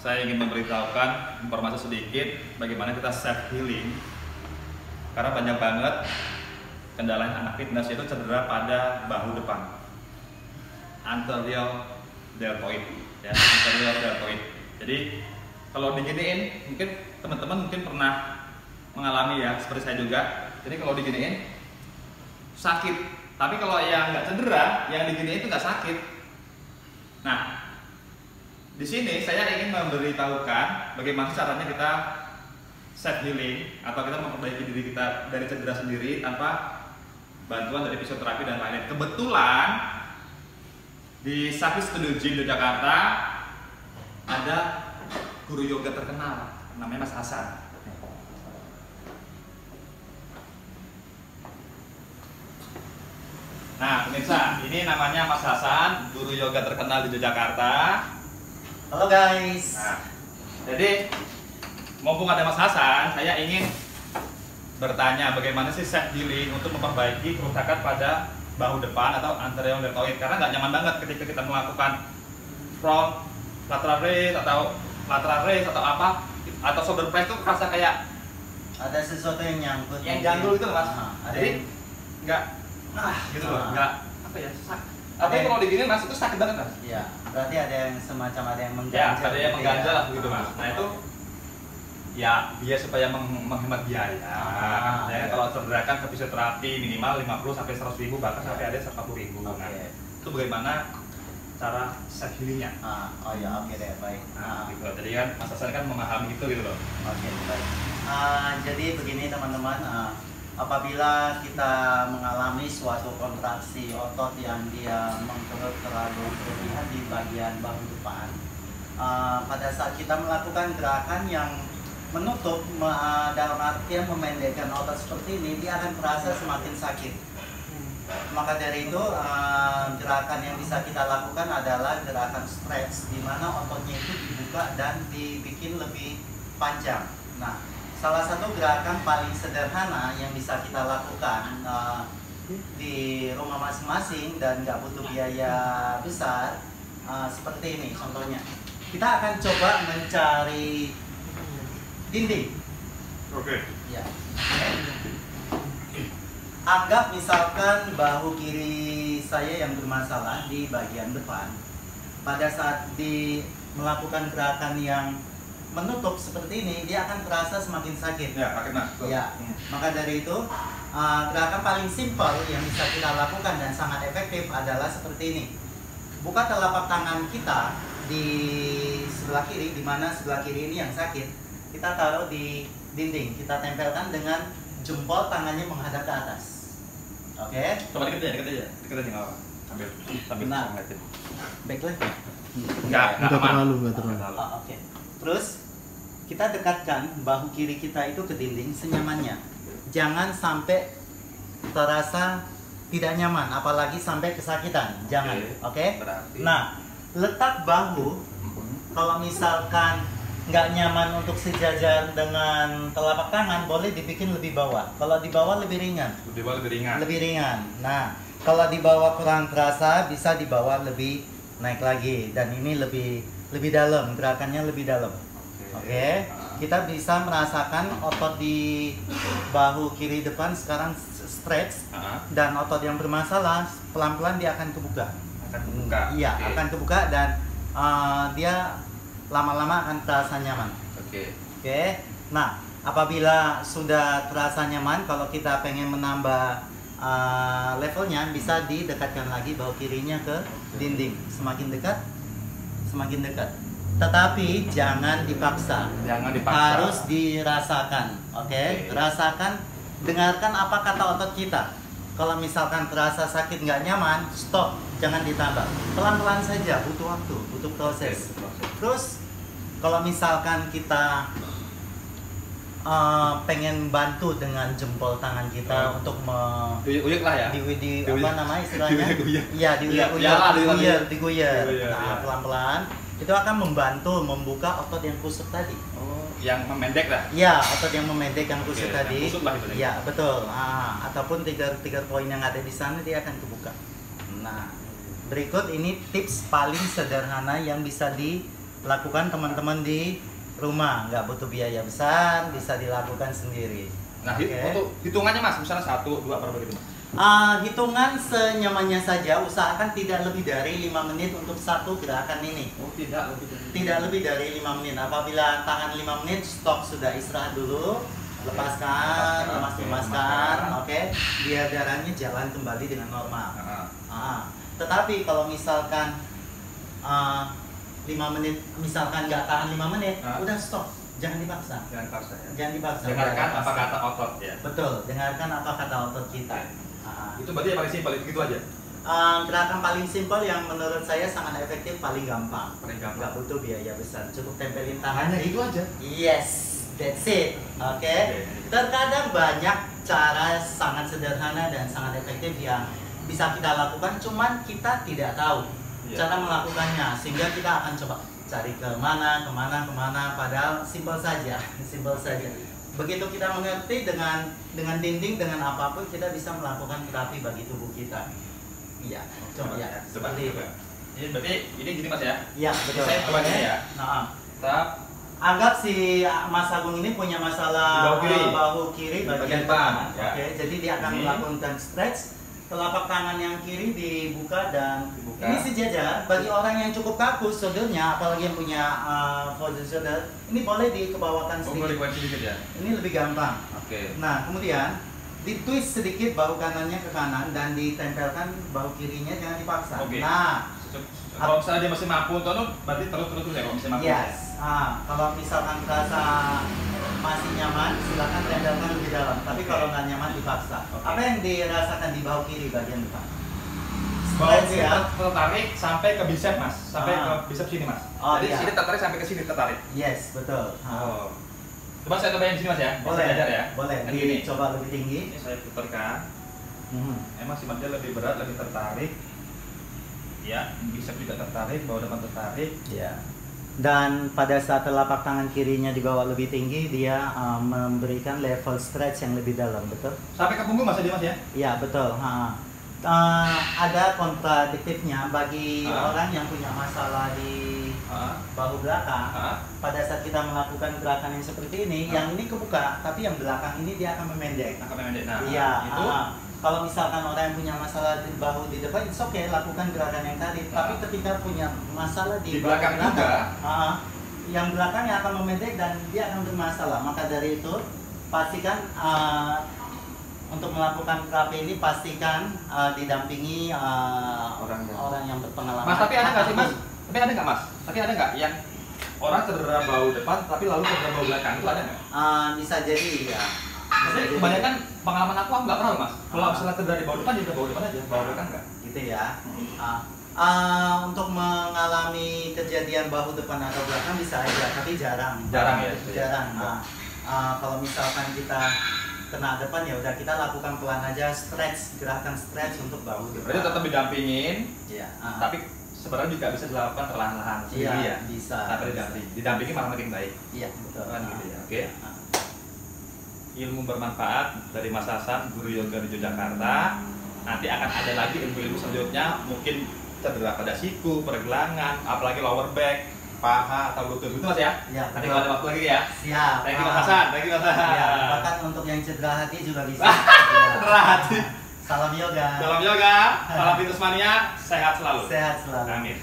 saya ingin memberitahukan informasi sedikit bagaimana kita self healing. Karena banyak banget kendala anak fitness itu cedera pada bahu depan, anterior deltoid, ya, anterior deltoid. Jadi kalau diginiin, mungkin teman-teman pernah mengalami ya, seperti saya juga. Jadi kalau diginiin sakit, tapi kalau yang nggak cedera, yang diginiin itu nggak sakit. Nah, di sini saya ingin memberitahukan bagaimana caranya kita self healing atau kita memperbaiki diri kita dari cedera sendiri tanpa bantuan dari fisioterapi dan lain-lain. Kebetulan di Sakti Studio Gym Yogyakarta ada guru yoga terkenal namanya Mas Hasan. Nah, pemirsa, ini namanya Mas Hasan, guru yoga terkenal di Yogyakarta. Halo guys. Nah, jadi mumpung ada Mas Hasan, saya ingin bertanya bagaimana sih self healing untuk memperbaiki kerusakan pada bahu depan atau anterior deltoid, karena nggak nyaman banget ketika kita melakukan front lateral raise atau lateral raise atau apa atau shoulder press itu rasa kayak Ada sesuatu yang nyangkut. yang jangkul itu Mas. Ada Jadi nggak gitu loh, nggak apa ya, apa kalau digini Mas itu sakit banget Mas. Iya, berarti ada yang semacam ada yang Ya, mengganjal. ada yang mengganjal lah begitu Mas. Nah itu ya biar supaya menghemat biaya. Saya kalau cedera kan ke fisioterapi minimal 50 sampai 100 ribu, bahkan sampai ada 140 ribu. Nah, itu bagaimana cara self healingnya? Oh ya, oke deh, baik. Nah, gitu. Jadi kan Mas Hasan kan memahami itu gitu loh. Oke, baik. Jadi begini teman-teman, apabila kita mengalami suatu kontraksi otot yang dia mengkerut terlalu berlebihan di bagian bahu depan, pada saat kita melakukan gerakan yang menutup dalam artian memendekkan otot seperti ini, dia akan terasa semakin sakit. Maka dari itu gerakan yang bisa kita lakukan adalah gerakan stretch, di mana ototnya itu dibuka dan dibikin lebih panjang. Nah, salah satu gerakan paling sederhana yang bisa kita lakukan di rumah masing-masing dan nggak butuh biaya besar, seperti ini contohnya. Kita akan coba mencari dinding. Oke. Ya. Anggap misalkan bahu kiri saya yang bermasalah di bagian depan. Pada saat melakukan gerakan yang menutup seperti ini, dia akan terasa semakin sakit. Ya, sakit Mas. Ya. Maka dari itu gerakan paling simpel yang bisa kita lakukan dan sangat efektif adalah seperti ini. Buka telapak tangan kita di sebelah kiri, di mana sebelah kiri ini yang sakit. Kita taruh di dinding, kita tempelkan dengan jempol tangannya menghadap ke atas. Oke? Coba deket aja nggak apa. Sambil Nah. ngeliatin. Back lagi. Nggak terlalu. Oke. Terus kita dekatkan bahu kiri kita itu ke dinding senyamannya. Jangan sampai terasa tidak nyaman, apalagi sampai kesakitan. Jangan. Oke? Berarti. Nah, letak bahu kalau misalkan nggak nyaman untuk sejajar dengan telapak tangan, boleh dibikin lebih bawah. Kalau di bawah lebih ringan. Lebih ringan. Nah, kalau di bawah kurang terasa, bisa di bawah lebih naik lagi. Dan ini lebih dalam, gerakannya lebih dalam. Oke. Kita bisa merasakan otot di bahu kiri depan sekarang stretch, dan otot yang bermasalah pelan-pelan dia akan kebuka. Iya, akan kebuka dan dia lama-lama akan terasa nyaman. Oke. Nah, apabila sudah terasa nyaman, kalau kita pengen menambah levelnya, bisa didekatkan lagi bahu kirinya ke dinding. Semakin dekat, semakin dekat. Tetapi jangan dipaksa. Harus dirasakan. Oke? Rasakan, dengarkan apa kata otot kita. Kalau misalkan terasa sakit nggak nyaman, stop, jangan ditambah. Pelan-pelan saja, butuh waktu, butuh proses. Terus kalau misalkan kita pengen bantu dengan jempol tangan kita untuk diuyuk lah ya. Apa namanya istilahnya? Iya, diguyur. Nah, pelan-pelan itu akan membantu membuka otot yang kusut tadi. Yang memendek lah. Iya, otot yang memendek yang kusut tadi. Yang kusut lah itu. Iya, betul. Ataupun tiga poin yang ada di sana dia akan kebuka. Nah, berikut ini tips paling sederhana yang bisa lakukan teman-teman di rumah, nggak butuh biaya besar, bisa dilakukan sendiri. Nah, untuk hitungannya Mas, misalnya 1, 2, berapa gitu Mas? Hitungan senyamannya saja, usahakan tidak lebih dari 5 menit untuk satu gerakan ini. Oh, tidak lebih dari 5 menit. Apabila tahan 5 menit, stop, sudah istirahat dulu. Lepaskan, lemaskan, oke. Biar darahnya jalan kembali dengan normal. Tetapi kalau misalkan 5 menit, misalkan nggak tahan 5 menit, udah stop. Jangan dipaksa. Jangan dipaksa. Dengarkan apa kata otot ya. Betul, dengarkan apa kata otot kita. Itu berarti yang paling simpel itu aja. Gerakan paling simpel yang menurut saya sangat efektif, paling gampang. Nggak butuh biaya besar, cukup tempelin tangan. Hanya itu aja. Yes, that's it. Oke. Terkadang banyak cara sangat sederhana dan sangat efektif yang bisa kita lakukan, cuman kita tidak tahu cara melakukannya, sehingga kita akan coba cari kemana, padahal simpel saja. Begitu kita mengerti dengan dinding, dengan apapun, kita bisa melakukan terapi bagi tubuh kita. Iya, coba ya. Seperti itu. Ini berarti ini gini Mas ya? Iya, betul. Saya coba ya. Anggap si Mas Agung ini punya masalah bahu kiri bagian depan. Oke, jadi dia akan melakukan stretch. Telapak tangan yang kiri dibuka dan ini sejajar. Bagi orang yang cukup kaku shouldernya, apalagi yang punya frozen shoulder, ini boleh dikebawakan sedikit. Ya? Ini lebih gampang. Nah, kemudian ditwist sedikit bahu kanannya ke kanan dan ditempelkan bahu kirinya, jangan dipaksa. Nah, kalau misalnya dia masih mampu, berarti terus ya kalau masih mampu. Yes. Kalau misalkan terasa masih nyaman, silakan tempelkan lebih dalam. Tapi kalau nggak nyaman, dipaksa. Apa yang dirasakan di bahu kiri bagian depan? Bahu kiri tertarik sampai ke bicep Mas, sampai ke bicep sini Mas. Jadi sini tertarik sampai ke sini tertarik. Yes, betul. Coba saya cobain sini Mas ya. Boleh. Ya. Boleh. Coba lebih tinggi. Ini saya putarkan. Emang si Mas lebih berat, lebih tertarik. Ya, bicep juga tertarik, bahu depan tertarik. Ya. Dan pada saat telapak tangan kirinya dibawa lebih tinggi, dia memberikan level stretch yang lebih dalam, betul? Sampai ke punggung Mas ya? Iya, betul. Ada kontradiktifnya bagi orang yang punya masalah di bahu belakang. Pada saat kita melakukan gerakan yang seperti ini, yang ini kebuka, tapi yang belakang ini dia akan memendek. Nah, iya. Itu kalau misalkan orang yang punya masalah di bahu di depan, it's okay, lakukan gerakan yang tadi. Tapi ketika punya masalah di belakang juga, yang belakangnya akan memendek dan dia akan bermasalah. Maka dari itu, pastikan untuk melakukan terapi ini, pastikan didampingi orang yang berpengalaman. Mas, tapi ada nggak sih Mas? Tapi ada nggak yang orang cedera bahu depan, tapi lalu cedera bahu belakang, itu ada nggak? Bisa jadi ya. Jadi kebanyakan pengalaman aku nggak pernah Mas. Kalau misalnya cedera di bahu depan, juga bahu depan aja, bahu belakang nggak. Gitu ya. Untuk mengalami kejadian bahu depan atau belakang bisa aja, tapi jarang. Jarang ya. Jarang. Kalau misalkan kita kena depan, ya udah kita lakukan pelan aja, gerakan stretch untuk bahu depan. Berarti tetap didampingin. Iya. Tapi sebenarnya juga bisa dilakukan perlahan-lahan sendiri ya. Bisa. Tapi didampingi malah makin baik. Iya, betul. Kan gitu ya. Oke. Ilmu bermanfaat dari Mas Hasan, guru yoga di Yogyakarta. Nanti akan ada lagi ilmu-ilmu selanjutnya, mungkin cedera pada siku, pergelangan, apalagi lower back, paha atau lutut, gitu Mas ya? Iya. Nanti kalau ada waktu lagi ya. Siap. Thank you Mas Hasan, Ya, bahkan untuk yang cedera hati juga bisa. Cedera hati. Salam yoga. Salam yoga, salam Fitness Mania, sehat selalu. Sehat selalu. Amin.